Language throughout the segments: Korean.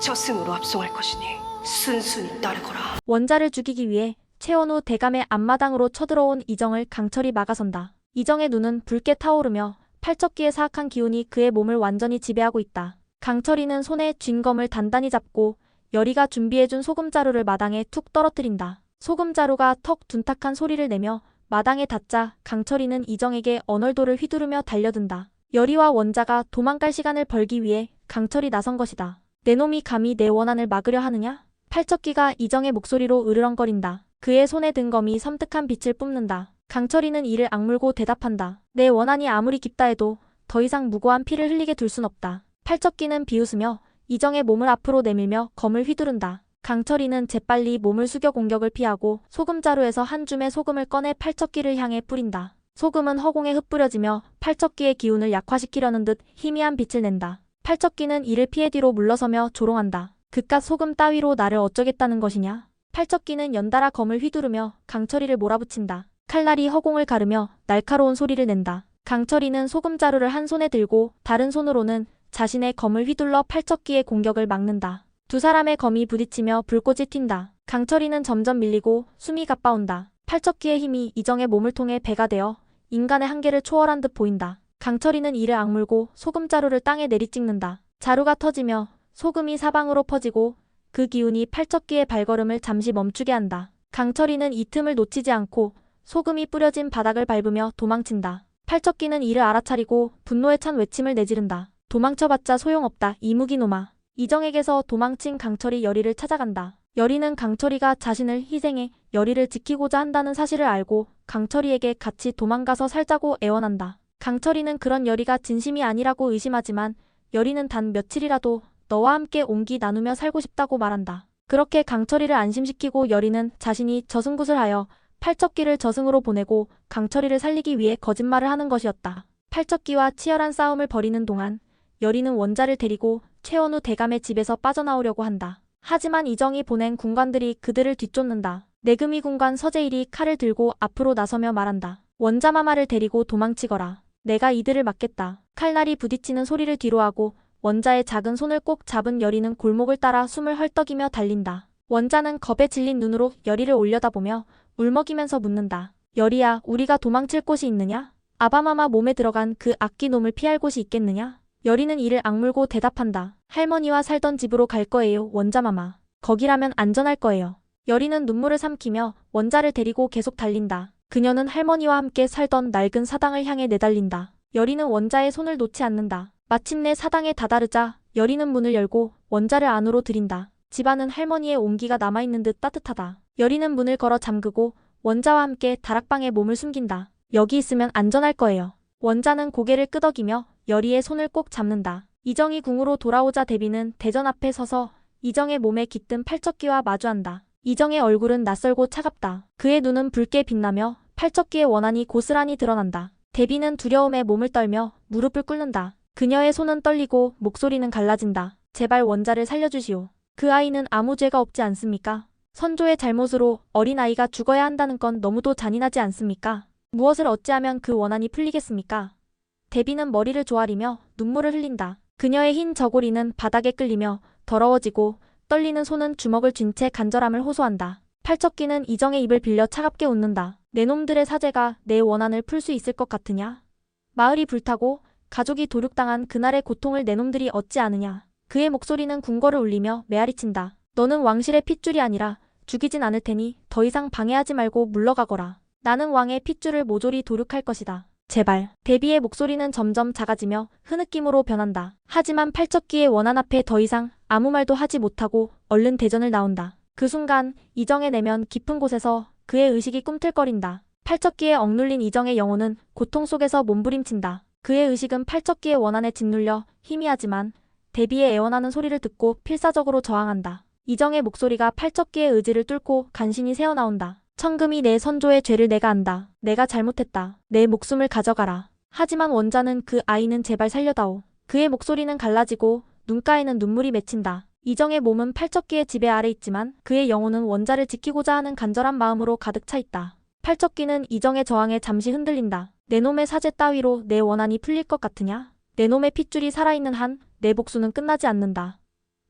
저승으로 압송할 것이니 순순히 따르거라. 원자를 죽이기 위해 최원우 대감의 앞마당으로 쳐들어온 이정을 강철이 막아선다. 이정의 눈은 붉게 타오르며 팔척기의 사악한 기운이 그의 몸을 완전히 지배하고 있다. 강철이는 손에 쥔 검을 단단히 잡고 열이가 준비해준 소금자루를 마당에 툭 떨어뜨린다. 소금자루가 턱 둔탁한 소리를 내며 마당에 닿자 강철이는 이정에게 언얼도를 휘두르며 달려든다. 열이와 원자가 도망갈 시간을 벌기 위해 강철이 나선 것이다. 내 놈이 감히 내 원한을 막으려 하느냐? 팔척기가 이정의 목소리로 으르렁거린다. 그의 손에 든 검이 섬뜩한 빛을 뿜는다. 강철이는 이를 악물고 대답한다. 내 원한이 아무리 깊다 해도 더 이상 무고한 피를 흘리게 둘 순 없다. 팔척기는 비웃으며 이정의 몸을 앞으로 내밀며 검을 휘두른다. 강철이는 재빨리 몸을 숙여 공격을 피하고 소금자루에서 한 줌의 소금을 꺼내 팔척기를 향해 뿌린다. 소금은 허공에 흩뿌려지며 팔척기의 기운을 약화시키려는 듯 희미한 빛을 낸다. 팔척기는 이를 피해 뒤로 물러서며 조롱한다. 그깟 소금 따위로 나를 어쩌겠다는 것이냐? 팔척기는 연달아 검을 휘두르며 강철이를 몰아붙인다. 칼날이 허공을 가르며 날카로운 소리를 낸다. 강철이는 소금자루를 한 손에 들고 다른 손으로는 자신의 검을 휘둘러 팔척기의 공격을 막는다. 두 사람의 검이 부딪히며 불꽃이 튄다. 강철이는 점점 밀리고 숨이 가빠온다. 팔척기의 힘이 이정의 몸을 통해 배가 되어 인간의 한계를 초월한 듯 보인다. 강철이는 이를 악물고 소금자루를 땅에 내리찍는다. 자루가 터지며 소금이 사방으로 퍼지고 그 기운이 팔척기의 발걸음을 잠시 멈추게 한다. 강철이는 이 틈을 놓치지 않고 소금이 뿌려진 바닥을 밟으며 도망친다. 팔척기는 이를 알아차리고 분노에 찬 외침을 내지른다. 도망쳐봤자 소용없다. 이무기놈아. 이정에게서 도망친 강철이 열이를 찾아간다. 열이는 강철이가 자신을 희생해 열이를 지키고자 한다는 사실을 알고 강철이에게 같이 도망가서 살자고 애원한다. 강철이는 그런 열이가 진심이 아니라고 의심하지만 열이는 단 며칠이라도 너와 함께 옹기 나누며 살고 싶다고 말한다. 그렇게 강철이를 안심시키고 열이는 자신이 저승굿을 하여 팔척기를 저승으로 보내고 강철이를 살리기 위해 거짓말을 하는 것이었다. 팔척기와 치열한 싸움을 벌이는 동안 열이는 원자를 데리고 최원우 대감의 집에서 빠져나오려고 한다. 하지만 이정이 보낸 군관들이 그들을 뒤쫓는다. 내금이 군관 서재일이 칼을 들고 앞으로 나서며 말한다. 원자마마를 데리고 도망치거라. 내가 이들을 막겠다. 칼날이 부딪히는 소리를 뒤로하고 원자의 작은 손을 꼭 잡은 열이는 골목을 따라 숨을 헐떡이며 달린다. 원자는 겁에 질린 눈으로 열이를 올려다보며 울먹이면서 묻는다. 열이야, 우리가 도망칠 곳이 있느냐? 아바마마 몸에 들어간 그 악기놈을 피할 곳이 있겠느냐? 열이는 이를 악물고 대답한다. 할머니와 살던 집으로 갈 거예요, 원자마마. 거기라면 안전할 거예요. 열이는 눈물을 삼키며 원자를 데리고 계속 달린다. 그녀는 할머니와 함께 살던 낡은 사당을 향해 내달린다. 열이는 원자의 손을 놓지 않는다. 마침내 사당에 다다르자 열이는 문을 열고 원자를 안으로 들인다. 집안은 할머니의 온기가 남아있는 듯 따뜻하다. 열이는 문을 걸어 잠그고 원자와 함께 다락방에 몸을 숨긴다. 여기 있으면 안전할 거예요. 원자는 고개를 끄덕이며 열이의 손을 꼭 잡는다. 이정이 궁으로 돌아오자 대비는 대전 앞에 서서 이정의 몸에 깃든 팔척기와 마주한다. 이정의 얼굴은 낯설고 차갑다. 그의 눈은 붉게 빛나며 팔척기의 원한이 고스란히 드러난다. 대비는 두려움에 몸을 떨며 무릎을 꿇는다. 그녀의 손은 떨리고 목소리는 갈라진다. 제발 원자를 살려주시오. 그 아이는 아무 죄가 없지 않습니까? 선조의 잘못으로 어린아이가 죽어야 한다는 건 너무도 잔인하지 않습니까? 무엇을 어찌하면 그 원한이 풀리겠습니까? 대비는 머리를 조아리며 눈물을 흘린다. 그녀의 흰 저고리는 바닥에 끌리며 더러워지고 떨리는 손은 주먹을 쥔 채 간절함을 호소한다. 팔척기는 이정의 입을 빌려 차갑게 웃는다. 내 놈들의 사죄가 내 원한을 풀 수 있을 것 같으냐? 마을이 불타고 가족이 도륙당한 그날의 고통을 내 놈들이 얻지 않으냐? 그의 목소리는 궁궐을 울리며 메아리친다. 너는 왕실의 핏줄이 아니라 죽이진 않을 테니 더 이상 방해하지 말고 물러가거라. 나는 왕의 핏줄을 모조리 도륙할 것이다. 제발. 대비의 목소리는 점점 작아지며 흐느낌으로 변한다. 하지만 팔척기의 원한 앞에 더 이상 아무 말도 하지 못하고 얼른 대전을 나온다. 그 순간 이정의 내면 깊은 곳에서 그의 의식이 꿈틀거린다. 팔척기에 억눌린 이정의 영혼은 고통 속에서 몸부림친다. 그의 의식은 팔척기의 원한에 짓눌려 희미하지만 대비의 애원하는 소리를 듣고 필사적으로 저항한다. 이정의 목소리가 팔척기의 의지를 뚫고 간신히 새어나온다. 천금이 내 선조의 죄를 내가 안다. 내가 잘못했다. 내 목숨을 가져가라. 하지만 원자는 그 아이는 제발 살려다오. 그의 목소리는 갈라지고 눈가에는 눈물이 맺힌다. 이정의 몸은 팔척기의 지배 아래 있지만 그의 영혼은 원자를 지키고자 하는 간절한 마음으로 가득 차 있다. 팔척기는 이정의 저항에 잠시 흔들린다. 내 놈의 사죄 따위로 내 원한이 풀릴 것 같으냐? 내 놈의 핏줄이 살아있는 한 내 복수는 끝나지 않는다.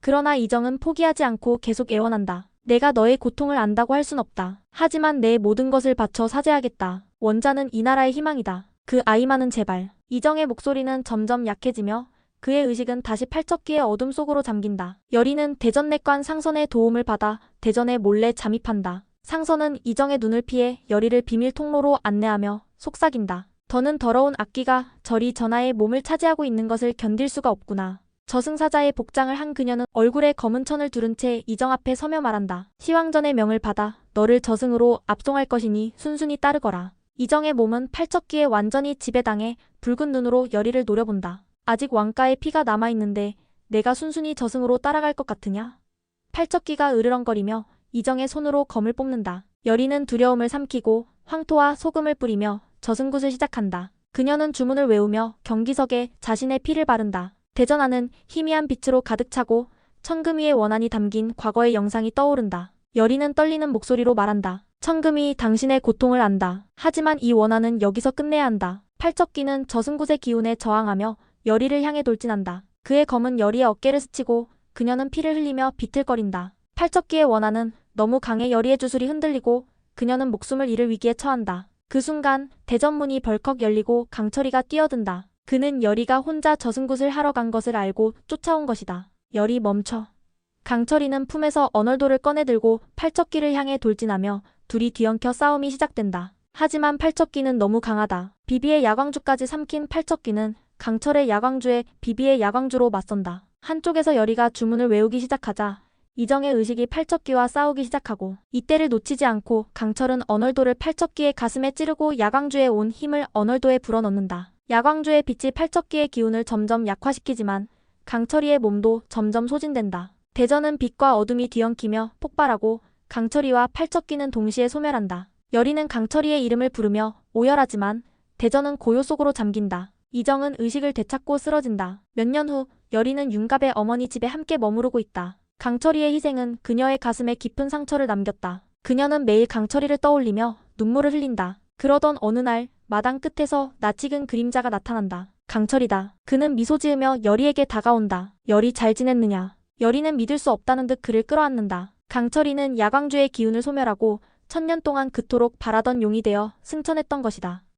그러나 이정은 포기하지 않고 계속 애원한다. 내가 너의 고통을 안다고 할 순 없다. 하지만 내 모든 것을 바쳐 사죄하겠다. 원자는 이 나라의 희망이다. 그 아이만은 제발. 이정의 목소리는 점점 약해지며 그의 의식은 다시 팔척기의 어둠 속으로 잠긴다. 여리는 대전내관 상선의 도움을 받아 대전에 몰래 잠입한다. 상선은 이정의 눈을 피해 여리를 비밀 통로로 안내하며 속삭인다. 더는 더러운 악기가 저리 전하의 몸을 차지하고 있는 것을 견딜 수가 없구나. 저승사자의 복장을 한 그녀는 얼굴에 검은 천을 두른 채 이정 앞에 서며 말한다. 시황전의 명을 받아 너를 저승으로 압송할 것이니 순순히 따르거라. 이정의 몸은 팔척기에 완전히 지배당해 붉은 눈으로 여리를 노려본다. 아직 왕가의 피가 남아있는데 내가 순순히 저승으로 따라갈 것 같으냐? 팔척기가 으르렁거리며 이정의 손으로 검을 뽑는다. 여리는 두려움을 삼키고 황토와 소금을 뿌리며 저승굿을 시작한다. 그녀는 주문을 외우며 경기석에 자신의 피를 바른다. 대전 안은 희미한 빛으로 가득 차고 천금이의 원한이 담긴 과거의 영상이 떠오른다. 여리는 떨리는 목소리로 말한다. 천금이 당신의 고통을 안다. 하지만 이 원한은 여기서 끝내야 한다. 팔척기는 저승굿의 기운에 저항하며 여리를 향해 돌진한다. 그의 검은 여리의 어깨를 스치고 그녀는 피를 흘리며 비틀거린다. 팔척기의 원한은 너무 강해 여리의 주술이 흔들리고 그녀는 목숨을 잃을 위기에 처한다. 그 순간 대전문이 벌컥 열리고 강철이가 뛰어든다. 그는 여리가 혼자 저승굿을 하러 간 것을 알고 쫓아온 것이다. 여리 멈춰. 강철이는 품에서 언얼도를 꺼내들고 팔척기를 향해 돌진하며 둘이 뒤엉켜 싸움이 시작된다. 하지만 팔척기는 너무 강하다. 비비의 야광주까지 삼킨 팔척기는 강철의 야광주에 비비의 야광주로 맞선다. 한쪽에서 여리가 주문을 외우기 시작하자 이정의 의식이 팔척기와 싸우기 시작하고 이때를 놓치지 않고 강철은 언얼도를 팔척기의 가슴에 찌르고 야광주에 온 힘을 언얼도에 불어넣는다. 야광주의 빛이 팔척기의 기운을 점점 약화시키지만 강철이의 몸도 점점 소진된다. 대전은 빛과 어둠이 뒤엉키며 폭발하고 강철이와 팔척기는 동시에 소멸한다. 여리는 강철이의 이름을 부르며 오열하지만 대전은 고요 속으로 잠긴다. 이정은 의식을 되찾고 쓰러진다. 몇 년 후 여리는 윤갑의 어머니 집에 함께 머무르고 있다. 강철이의 희생은 그녀의 가슴에 깊은 상처를 남겼다. 그녀는 매일 강철이를 떠올리며 눈물을 흘린다. 그러던 어느 날 마당 끝에서 낯익은 그림자가 나타난다. 강철이다. 그는 미소 지으며 여리에게 다가온다. 여리 잘 지냈느냐? 여리는 믿을 수 없다는 듯 그를 끌어안는다. 강철이는 야광주의 기운을 소멸하고 천년 동안 그토록 바라던 용이 되어 승천했던 것이다.